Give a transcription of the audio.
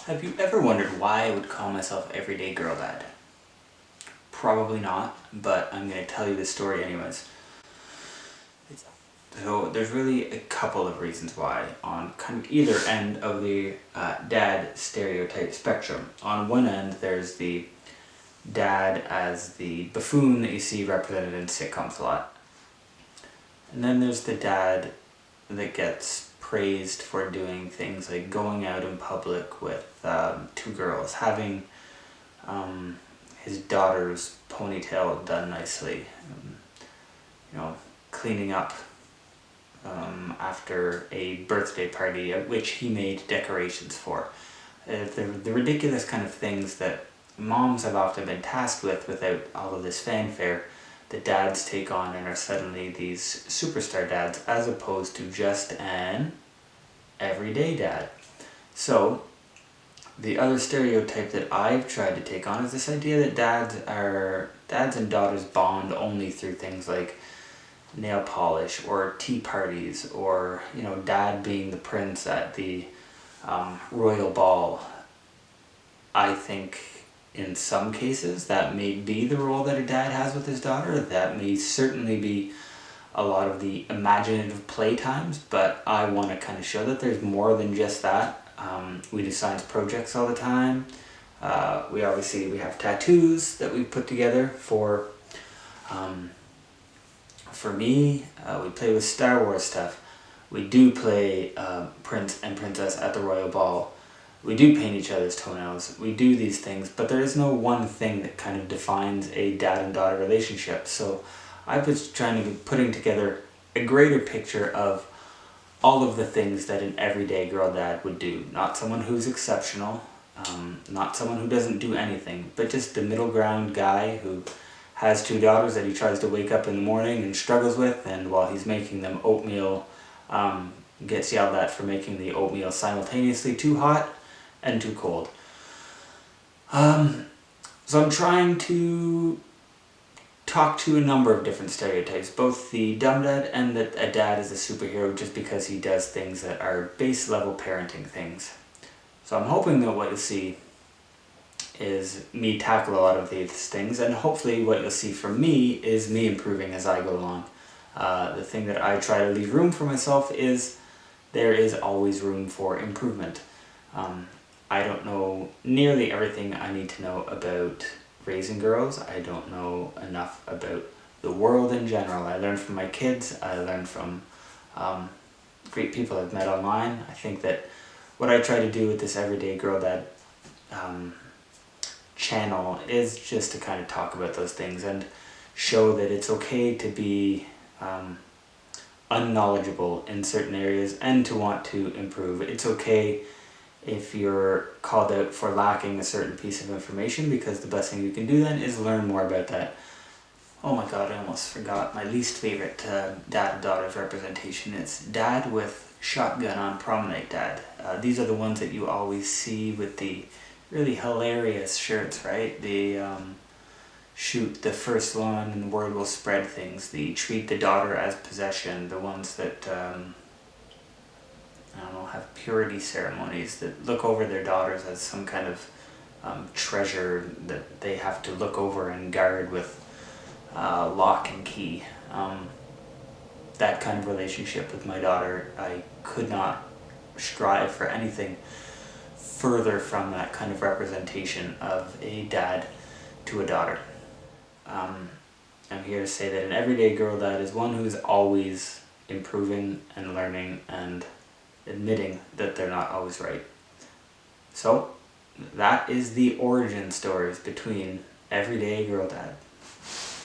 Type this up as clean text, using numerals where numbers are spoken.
Have you ever wondered why I would call myself Everyday Girl Dad? Probably not, but I'm going to tell you the story anyways. So there's really a couple of reasons why on kind of either end of the dad stereotype spectrum. On one end there's the dad as the buffoon that you see represented in sitcoms a lot. And then there's the dad that gets praised for doing things like going out in public with two girls, having his daughter's ponytail done nicely, cleaning up after a birthday party at which he made decorations for. The ridiculous kind of things that moms have often been tasked with without all of this fanfare, that dads take on and are suddenly these superstar dads as opposed to just an everyday dad. So the other stereotype that I've tried to take on is this idea that dads and daughters bond only through things like nail polish or tea parties, or dad being the prince at the royal ball. I think in some cases that may be the role that a dad has with his daughter. That may certainly be a lot of the imaginative play times, but I want to kind of show that there's more than just that. We do science projects all the time. We have tattoos that we put together for me. We play with Star Wars stuff. We do play Prince and Princess at the Royal Ball. We do paint each other's toenails. We do these things, but there is no one thing that kind of defines a dad and daughter relationship. So I was trying to be putting together a greater picture of all of the things that an everyday girl dad would do. Not someone who's exceptional, not someone who doesn't do anything, but just the middle ground guy who has two daughters that he tries to wake up in the morning and struggles with, and while he's making them oatmeal, gets yelled at for making the oatmeal simultaneously too hot and too cold. So I'm trying to talk to a number of different stereotypes, both the dumb dad and that a dad is a superhero just because he does things that are base level parenting things. So I'm hoping that what you'll see is me tackle a lot of these things, and hopefully what you'll see from me is me improving as I go along. The thing that I try to leave room for myself is there is always room for improvement. I don't know nearly everything I need to know about raising girls. I don't know enough about the world in general. I learn from my kids. I learn from great people I've met online. I think that what I try to do with this Everyday Girl Dad channel is just to kind of talk about those things and show that it's okay to be unknowledgeable in certain areas and to want to improve. It's okay if you're called out for lacking a certain piece of information, because the best thing you can do then is learn more about that. Oh my god, I almost forgot my least favorite dad and daughter's representation. It's dad with shotgun on prom night dad. These are the ones that you always see with the really hilarious shirts, right? The shoot the first one and the word will spread things, the treat the daughter as possession, the ones that have purity ceremonies, that look over their daughters as some kind of treasure that they have to look over and guard with lock and key. That kind of relationship with my daughter, I could not strive for anything further from that kind of representation of a dad to a daughter. I'm here to say that an everyday girl dad is one who is always improving and learning and admitting that they're not always right. So that is the origin stories between Everyday Girl Dad.